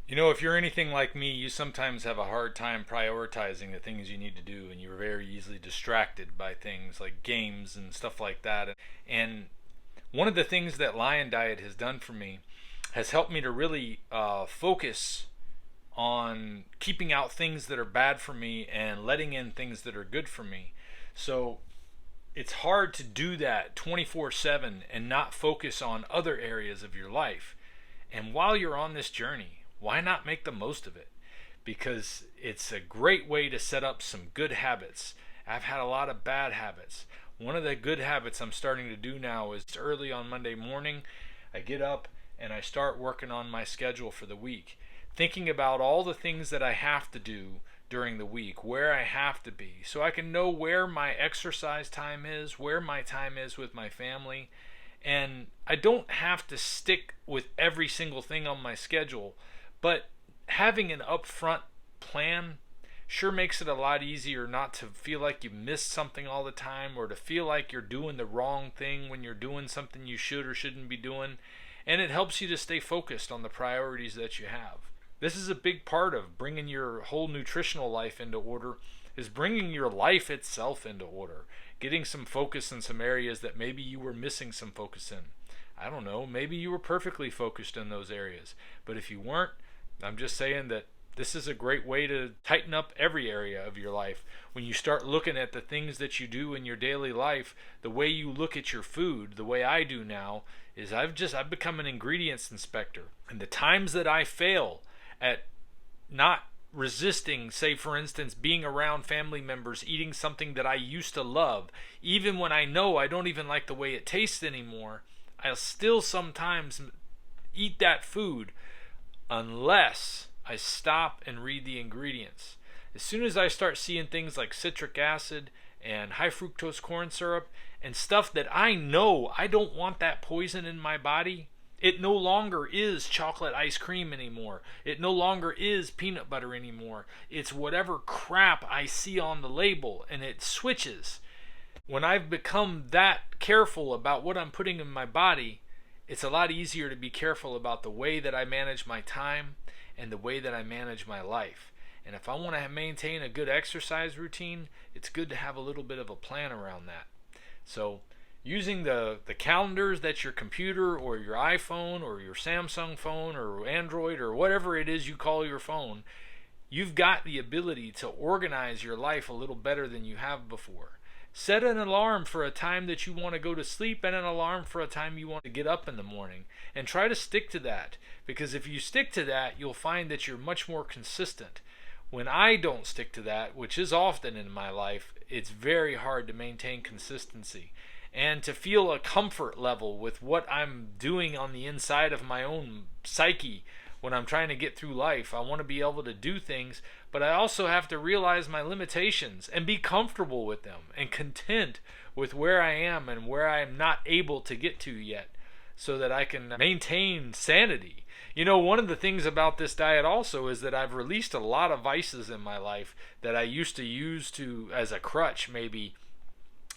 You know, if you're anything like me, you sometimes have a hard time prioritizing the things you need to do, and you're very easily distracted by things like games and stuff like that. And one of the things that Lion Diet has done for me has helped me to really focus on keeping out things that are bad for me and letting in things that are good for me. So it's hard to do that 24/7 and not focus on other areas of your life. And while you're on this journey, why not make the most of it? Because it's a great way to set up some good habits. I've had a lot of bad habits. One of the good habits I'm starting to do now is early on Monday morning, I get up and I start working on my schedule for the week, thinking about all the things that I have to do during the week, where I have to be, so I can know where my exercise time is, where my time is with my family, and I don't have to stick with every single thing on my schedule, but having an upfront plan sure makes it a lot easier not to feel like you missed something all the time or to feel like you're doing the wrong thing when you're doing something you should or shouldn't be doing. And it helps you to stay focused on the priorities that you have. This is a big part of bringing your whole nutritional life into order, is bringing your life itself into order, getting some focus in some areas that maybe you were missing some focus in. I don't know, maybe you were perfectly focused in those areas, but if you weren't, I'm just saying that this is a great way to tighten up every area of your life. When you start looking at the things that you do in your daily life, the way you look at your food, the way I do now, is I've become an ingredients inspector. And the times that I fail at not resisting, say for instance, being around family members eating something that I used to love, even when I know I don't even like the way it tastes anymore, I'll still sometimes eat that food unless I stop and read the ingredients. As soon as I start seeing things like citric acid and high fructose corn syrup and stuff that I know I don't want that poison in my body, it no longer is chocolate ice cream anymore. It no longer is peanut butter anymore. It's whatever crap I see on the label, and it switches. When I've become that careful about what I'm putting in my body, it's a lot easier to be careful about the way that I manage my time and the way that I manage my life. And if I want to maintain a good exercise routine, it's good to have a little bit of a plan around that. So using the calendars that your computer or your iPhone or your Samsung phone or Android or whatever it is you call your phone, you've got the ability to organize your life a little better than you have before. Set an alarm for a time that you want to go to sleep and an alarm for a time you want to get up in the morning. And try to stick to that, because if you stick to that, you'll find that you're much more consistent. When I don't stick to that, which is often in my life, it's very hard to maintain consistency. And to feel a comfort level with what I'm doing on the inside of my own psyche when I'm trying to get through life. I want to be able to do things, but I also have to realize my limitations and be comfortable with them and content with where I am and where I'm not able to get to yet, so that I can maintain sanity. You know, one of the things about this diet also is that I've released a lot of vices in my life that I used to use to as a crutch, maybe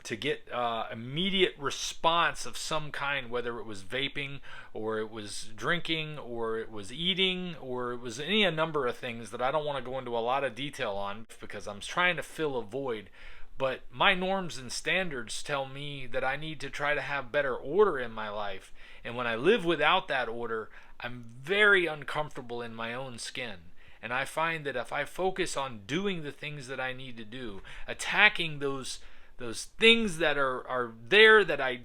to get immediate response of some kind, whether it was vaping or it was drinking or it was eating or it was any a number of things that I don't want to go into a lot of detail on because I'm trying to fill a void. But my norms and standards tell me that I need to try to have better order in my life. And when I live without that order, I'm very uncomfortable in my own skin. And I find that if I focus on doing the things that I need to do, attacking those things that are there that I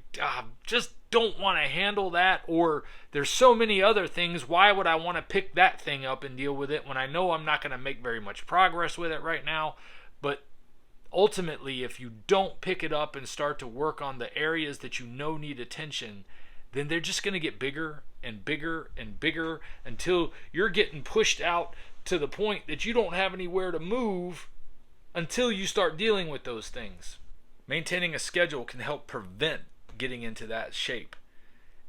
just don't want to handle that, or there's so many other things, why would I want to pick that thing up and deal with it when I know I'm not going to make very much progress with it right now? But ultimately, if you don't pick it up and start to work on the areas that you know need attention, then they're just going to get bigger and bigger and bigger until you're getting pushed out to the point that you don't have anywhere to move until you start dealing with those things. Maintaining a schedule can help prevent getting into that shape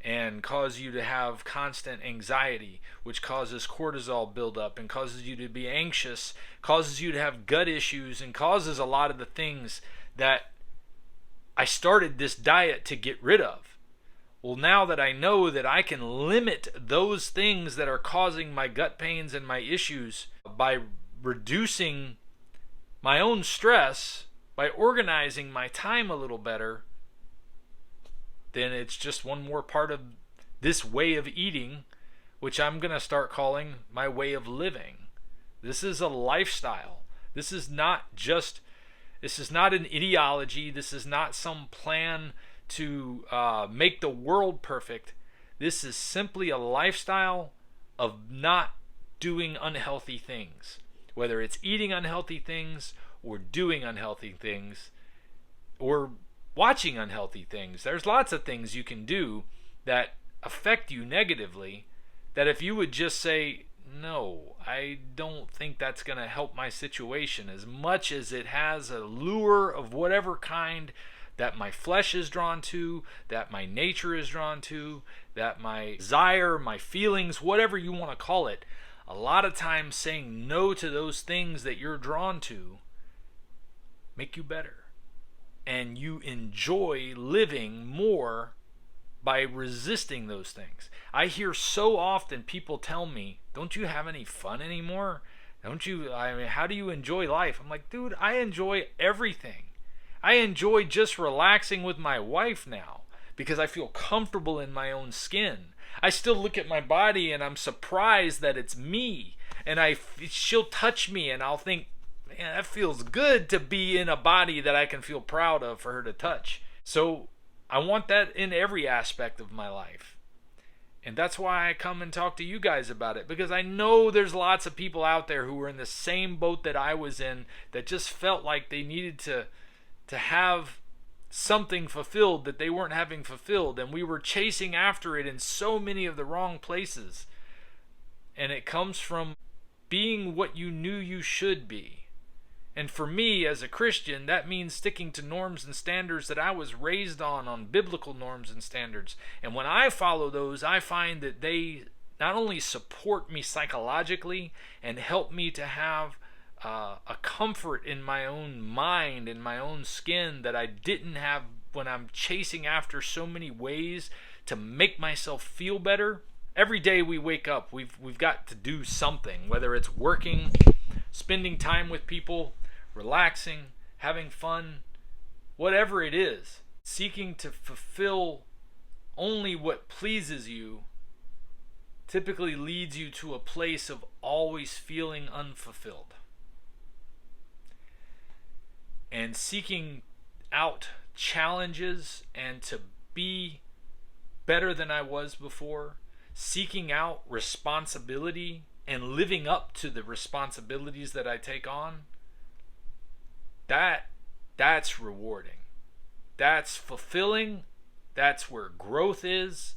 and cause you to have constant anxiety, which causes cortisol buildup and causes you to be anxious, causes you to have gut issues, and causes a lot of the things that I started this diet to get rid of. Well, now that I know that I can limit those things that are causing my gut pains and my issues by reducing my own stress, by organizing my time a little better, then it's just one more part of this way of eating, which I'm going to start calling my way of living. This is a lifestyle. This is not an ideology. This is not some plan to make the world perfect. This is simply a lifestyle of not doing unhealthy things, whether it's eating unhealthy things or doing unhealthy things or watching unhealthy things. There's lots of things you can do that affect you negatively, that if you would just say, no, I don't think that's going to help my situation, as much as it has a lure of whatever kind that my flesh is drawn to, that my nature is drawn to, that my desire, my feelings, whatever you want to call it, a lot of times saying no to those things that you're drawn to make you better. And you enjoy living more by resisting those things. I hear so often people tell me, don't you have any fun anymore? How do you enjoy life? I'm like, dude, I enjoy everything. I enjoy just relaxing with my wife now because I feel comfortable in my own skin. I still look at my body and I'm surprised that it's me. And she'll touch me and I'll think, man, that feels good to be in a body that I can feel proud of for her to touch. So I want that in every aspect of my life. And that's why I come and talk to you guys about it, because I know there's lots of people out there who were in the same boat that I was in, that just felt like they needed to have something fulfilled that they weren't having fulfilled, and we were chasing after it in so many of the wrong places. And it comes from being what you knew you should be. And for me, as a Christian, that means sticking to norms and standards that I was raised on biblical norms and standards. And when I follow those, I find that they not only support me psychologically and help me to have a comfort in my own mind, in my own skin, that I didn't have when I'm chasing after so many ways to make myself feel better. Every day we wake up, we've got to do something, whether it's working, spending time with people, relaxing, having fun, whatever it is. Seeking to fulfill only what pleases you typically leads you to a place of always feeling unfulfilled. And seeking out challenges and to be better than I was before, seeking out responsibility and living up to the responsibilities that I take on, that's rewarding. That's fulfilling. That's where growth is.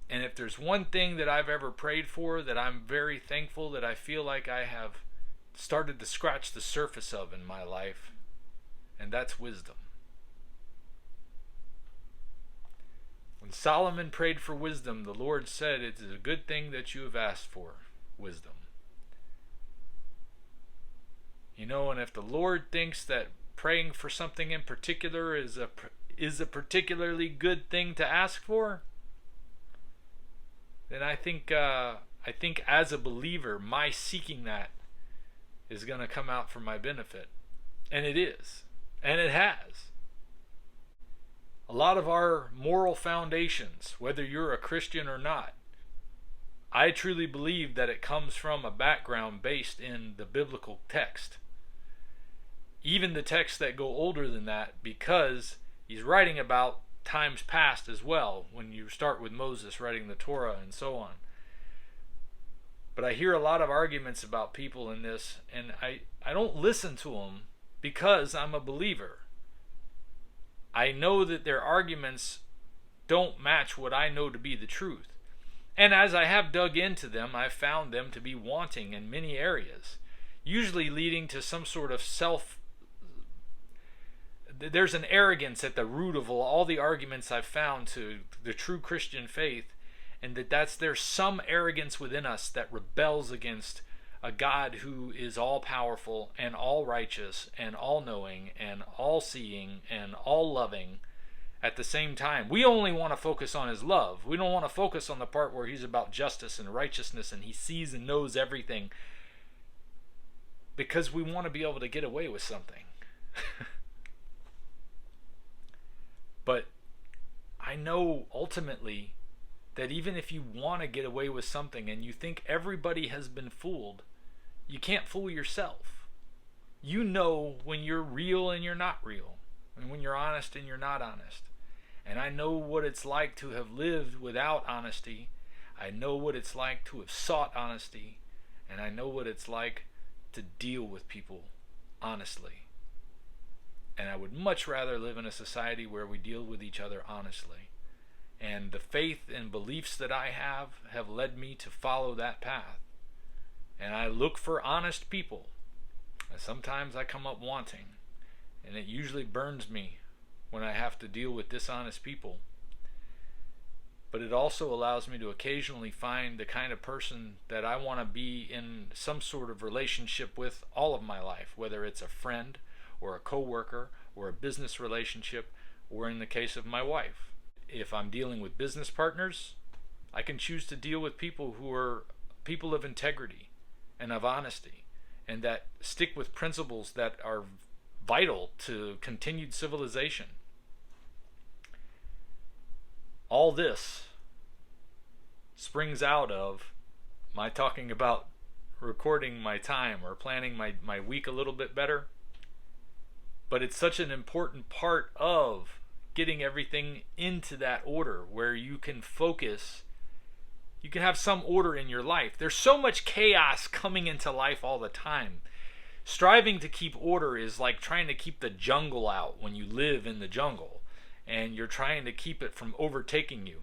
And if there's one thing that I've ever prayed for that I'm very thankful that I feel like I have started to scratch the surface of in my life, and that's wisdom. When Solomon prayed for wisdom, the Lord said, it is a good thing that you have asked for wisdom. You know, and if the Lord thinks that praying for something in particular is a particularly good thing to ask for, then I think as a believer, my seeking that is going to come out for my benefit. And it is. And it has. A lot of our moral foundations, whether you're a Christian or not, I truly believe that it comes from a background based in the biblical text. Even the texts that go older than that, because he's writing about times past as well, when you start with Moses writing the Torah and so on. But I hear a lot of arguments about people in this, and I don't listen to them because I'm a believer. I know that their arguments don't match what I know to be the truth. And as I have dug into them, I've found them to be wanting in many areas, usually leading to some sort of there's an arrogance at the root of all the arguments I've found to the true Christian faith, and there's some arrogance within us that rebels against a God who is all powerful and all righteous and all knowing and all seeing and all loving, at the same time. We only want to focus on his love. We don't want to focus on the part where he's about justice and righteousness and he sees and knows everything, because we want to be able to get away with something. But I know ultimately that even if you want to get away with something and you think everybody has been fooled, you can't fool yourself. You know when you're real and you're not real, and when you're honest and you're not honest. And I know what it's like to have lived without honesty. I know what it's like to have sought honesty. And I know what it's like to deal with people honestly. And I would much rather live in a society where we deal with each other honestly. And the faith and beliefs that I have led me to follow that path. And I look for honest people. And sometimes I come up wanting. And it usually burns me when I have to deal with dishonest people. But it also allows me to occasionally find the kind of person that I want to be in some sort of relationship with all of my life, whether it's a friend or a coworker or a business relationship, or in the case of my wife. If I'm dealing with business partners, I can choose to deal with people who are people of integrity and of honesty, and that stick with principles that are vital to continued civilization. All this springs out of my talking about recording my time or planning my week a little bit better. But it's such an important part of getting everything into that order where you can focus. You can have some order in your life. There's so much chaos coming into life all the time. Striving to keep order is like trying to keep the jungle out when you live in the jungle, and you're trying to keep it from overtaking you.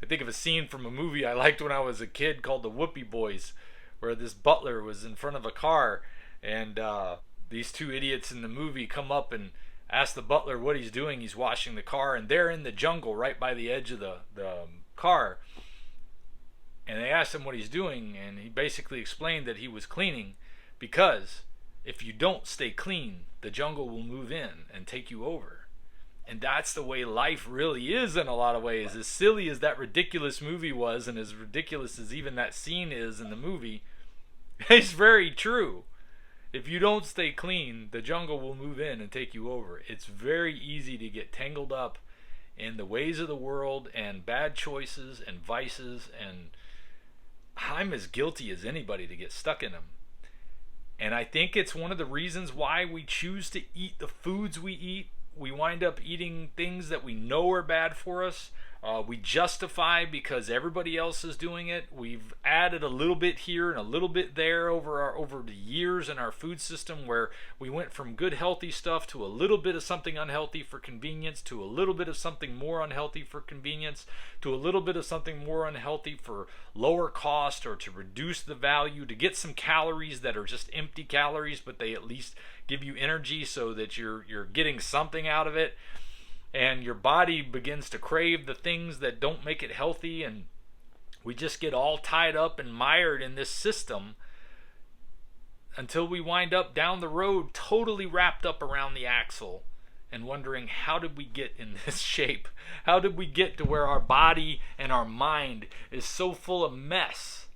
I think of a scene from a movie I liked when I was a kid called The Whoopie Boys, where this butler was in front of a car, and these two idiots in the movie come up and ask the butler what he's doing. He's washing the car, and they're in the jungle right by the edge of the car. And they asked him what he's doing, and he basically explained that he was cleaning, because if you don't stay clean, the jungle will move in and take you over. And that's the way life really is in a lot of ways. As silly as that ridiculous movie was, and as ridiculous as even that scene is in the movie, it's very true. If you don't stay clean, the jungle will move in and take you over. It's very easy to get tangled up in the ways of the world and bad choices and vices, and I'm as guilty as anybody to get stuck in them. And I think it's one of the reasons why we choose to eat the foods we eat. We wind up eating things that we know are bad for us. We justify because everybody else is doing it. We've added a little bit here and a little bit there over the years in our food system, where we went from good healthy stuff to a little bit of something unhealthy for convenience, to a little bit of something more unhealthy for convenience, to a little bit of something more unhealthy for lower cost or to reduce the value, to get some calories that are just empty calories, but they at least give you energy so that you're getting something out of it. And your body begins to crave the things that don't make it healthy, and we just get all tied up and mired in this system until we wind up down the road totally wrapped up around the axle and wondering, how did we get in this shape? How did we get to where our body and our mind is so full of mess?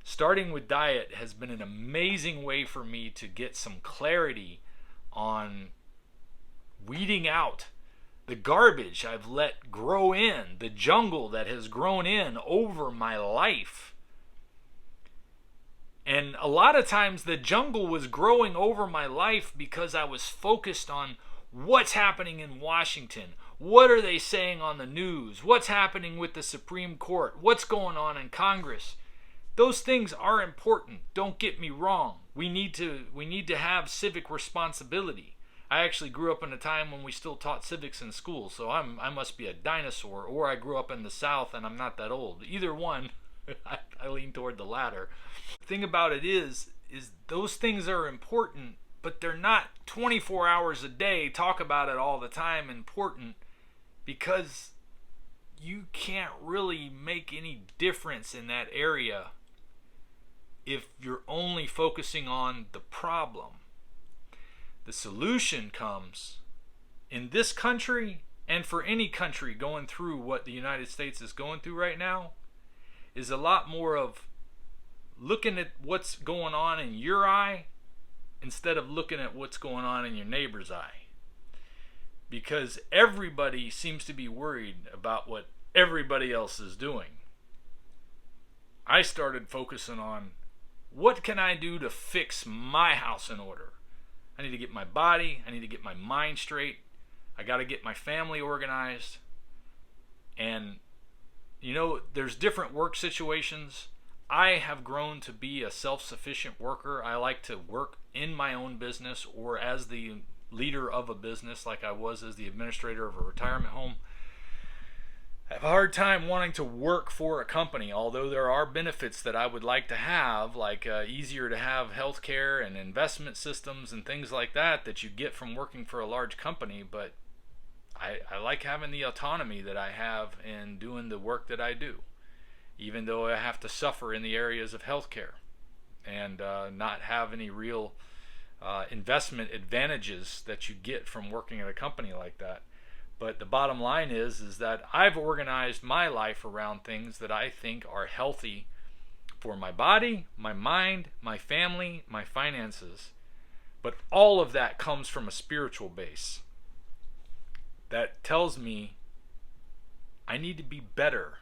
Starting with diet has been an amazing way for me to get some clarity on weeding out the garbage I've let grow in, the jungle that has grown in over my life. And a lot of times the jungle was growing over my life because I was focused on what's happening in Washington. What are they saying on the news? What's happening with the Supreme Court? What's going on in Congress? Those things are important. Don't get me wrong. We need to have civic responsibility. I actually grew up in a time when we still taught civics in school, so I must be a dinosaur, or I grew up in the South and I'm not that old. Either one, I lean toward the latter. The thing about it is those things are important, but they're not 24 hours a day, talk about it all the time, important, because you can't really make any difference in that area if you're only focusing on the problem. The solution comes in this country, and for any country going through what the United States is going through right now, is a lot more of looking at what's going on in your eye instead of looking at what's going on in your neighbor's eye. Because everybody seems to be worried about what everybody else is doing. I started focusing on, what can I do to fix my house in order? I need to get my body, I need to get my mind straight, I got to get my family organized. And you know, there's different work situations. I have grown to be a self-sufficient worker. I like to work in my own business or as the leader of a business, like I was as the administrator of a retirement home. I have a hard time wanting to work for a company, although there are benefits that I would like to have, like easier to have healthcare and investment systems and things like that that you get from working for a large company. But I like having the autonomy that I have in doing the work that I do, even though I have to suffer in the areas of healthcare and not have any real investment advantages that you get from working at a company like that. But the bottom line is that I've organized my life around things that I think are healthy for my body, my mind, my family, my finances. But all of that comes from a spiritual base that tells me I need to be better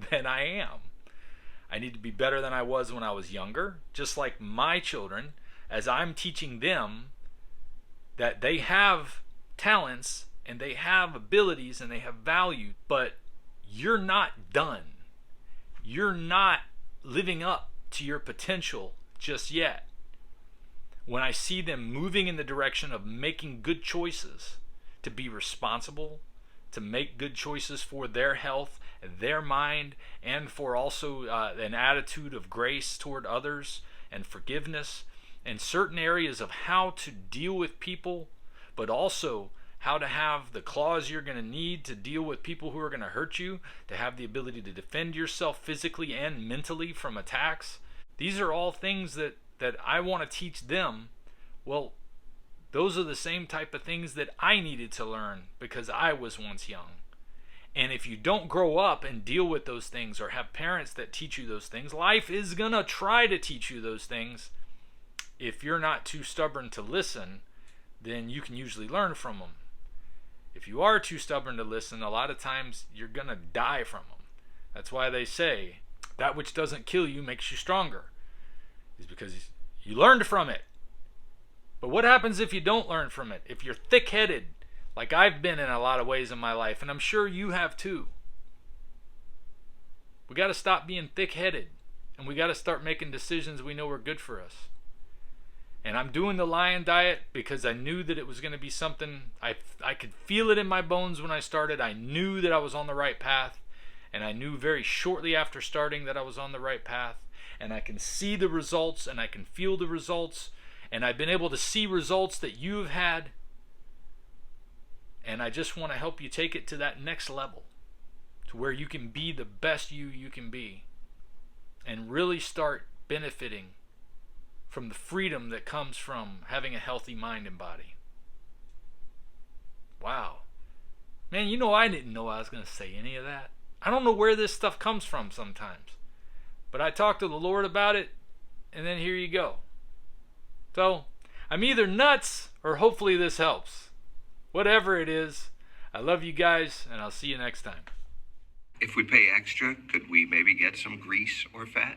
than I am. I need to be better than I was when I was younger, just like my children, as I'm teaching them that they have talents and they have abilities and they have value, but you're not done. You're not living up to your potential just yet. When I see them moving in the direction of making good choices, to be responsible, to make good choices for their health, their mind, and for also an attitude of grace toward others and forgiveness, and certain areas of how to deal with people, but also how to have the claws you're going to need to deal with people who are going to hurt you, to have the ability to defend yourself physically and mentally from attacks. These are all things that I want to teach them. Well, those are the same type of things that I needed to learn because I was once young. And if you don't grow up and deal with those things or have parents that teach you those things, life is going to try to teach you those things. If you're not too stubborn to listen, then you can usually learn from them. If you are too stubborn to listen, a lot of times you're going to die from them. That's why they say that which doesn't kill you makes you stronger. It's because you learned from it. But what happens if you don't learn from it? If you're thick-headed, like I've been in a lot of ways in my life, and I'm sure you have too. We got to stop being thick-headed, and we got to start making decisions we know are good for us. And I'm doing the lion diet because I knew that it was going to be something, I could feel it in my bones when I started. I knew that I was on the right path, and I knew very shortly after starting that I was on the right path. And I can see the results, and I can feel the results, and I've been able to see results that you've had. And I just want to help you take it to that next level, to where you can be the best you can be, and really start benefiting from the freedom that comes from having a healthy mind and body. Wow. Man, you know, I didn't know I was going to say any of that. I don't know where this stuff comes from sometimes. But I talked to the Lord about it, and then here you go. So, I'm either nuts, or hopefully this helps. Whatever it is, I love you guys, and I'll see you next time. If we pay extra, could we maybe get some grease or fat?